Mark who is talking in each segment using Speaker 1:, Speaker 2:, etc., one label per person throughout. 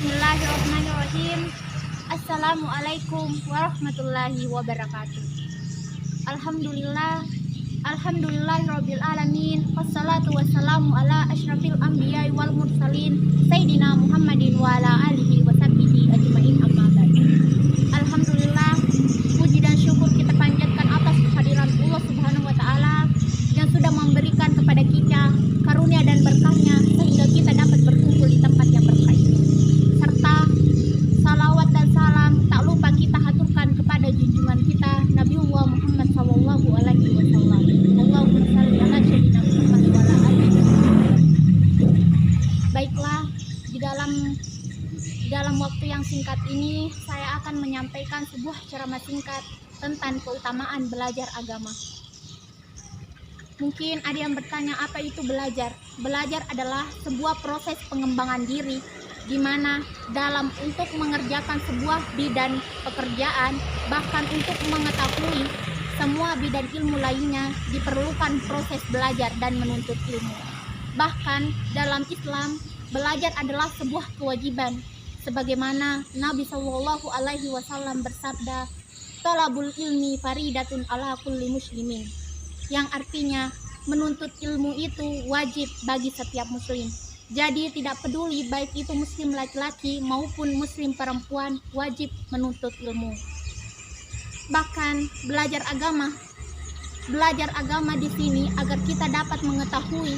Speaker 1: Bismillahirrahmanirrahim. Assalamualaikum warahmatullahi wabarakatuh. Alhamdulillahirabbil alamin. Wassalatu wassalamu ala asyrafil anbiya'i wal mursalin sayyidina Muhammadin wa ala alihi washabbihi ajmain, amma ba'd. Alhamdulillah, puji dan syukur kita panjatkan atas kehadiran Allah Subhanahu wa taala yang sudah memberikan kepada kita karunia dan berkahnya sehingga kita dapat berkumpul di tempat yang berkah ini. Serta salawat dan salam tak lupa kita haturkan kepada junjungan kita Nabiullah Muhammad sallallahu alaihi wasallam. Allahumma shalli ala sayyidina Muhammad wa ala alihi. Baiklah, di dalam waktu yang singkat ini saya akan menyampaikan sebuah ceramah singkat tentang keutamaan belajar agama. Mungkin ada yang bertanya, apa itu belajar? Belajar adalah sebuah proses pengembangan diri di mana dalam untuk mengerjakan sebuah bidang pekerjaan, bahkan untuk mengetahui semua bidang ilmu lainnya diperlukan proses belajar dan menuntut ilmu. Bahkan dalam Islam, belajar adalah sebuah kewajiban. Sebagaimana Nabi Shallallahu alaihi wasallam bersabda, "Thalabul ilmi faridatun ala kulli muslimin." Yang artinya menuntut ilmu itu wajib bagi setiap muslim. Jadi tidak peduli baik itu muslim laki-laki maupun muslim perempuan, wajib menuntut ilmu. Bahkan belajar agama di sini agar kita dapat mengetahui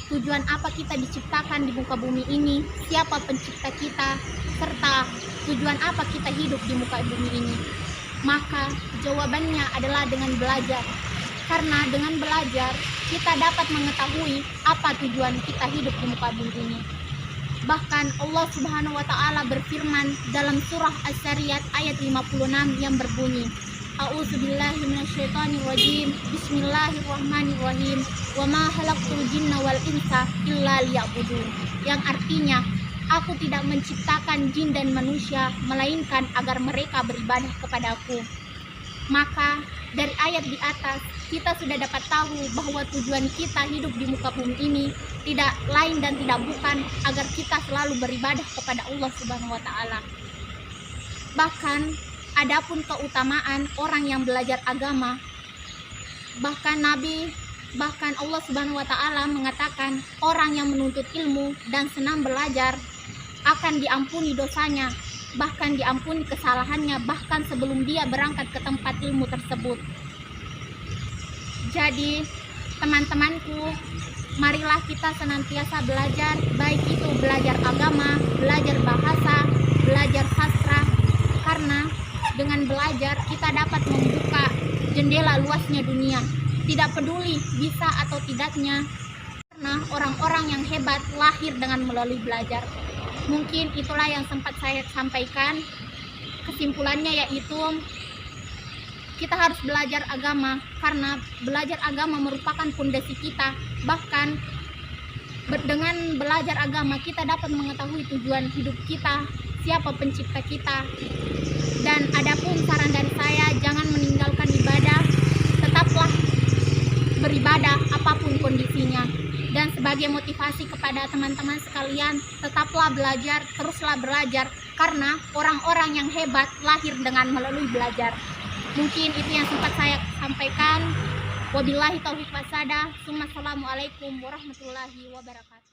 Speaker 1: tujuan apa kita diciptakan di muka bumi ini, siapa pencipta kita, serta tujuan apa kita hidup di muka bumi ini. Maka jawabannya adalah dengan belajar. Karena dengan belajar kita dapat mengetahui apa tujuan kita hidup di muka bumi ini. Bahkan Allah Subhanahu wa taala berfirman dalam surah Asy-Syariyat ayat 56 yang berbunyi, A'udzubillahi minasyaitonirrajim. Bismillahirrahmanirrahim. Wa ma khalaqtul jinna wal insa illa liya'budun. Yang artinya, aku tidak menciptakan jin dan manusia melainkan agar mereka beribadah kepadaku. Maka dari ayat di atas kita sudah dapat tahu bahwa tujuan kita hidup di muka bumi ini tidak lain dan tidak bukan agar kita selalu beribadah kepada Allah Subhanahu wa taala. Bahkan adapun keutamaan orang yang belajar agama, bahkan Allah Subhanahu wa taala mengatakan orang yang menuntut ilmu dan senang belajar akan diampuni dosanya, bahkan diampuni kesalahannya bahkan sebelum dia berangkat ke tempat ilmu tersebut. Jadi teman-temanku, marilah kita senantiasa belajar, baik itu belajar agama, belajar bahasa, belajar sastra, karena dengan belajar kita dapat membuka jendela luasnya dunia. Tidak peduli bisa atau tidaknya, karena orang-orang yang hebat lahir dengan melalui belajar. Mungkin itulah yang sempat saya sampaikan. Kesimpulannya yaitu kita harus belajar agama, karena belajar agama merupakan fondasi kita. Bahkan dengan belajar agama kita dapat mengetahui tujuan hidup kita, siapa pencipta kita. Dan adapun saran dari saya, jangan meninggalkan ibadah, tetaplah beribadah apapun kondisinya. Dan sebagai motivasi kepada teman-teman sekalian, tetaplah belajar, teruslah belajar, karena orang-orang yang hebat lahir dengan melalui belajar. Mungkin itu yang sempat saya sampaikan. Wabillahi taufiq wassadah. Assalamualaikum warahmatullahi wabarakatuh.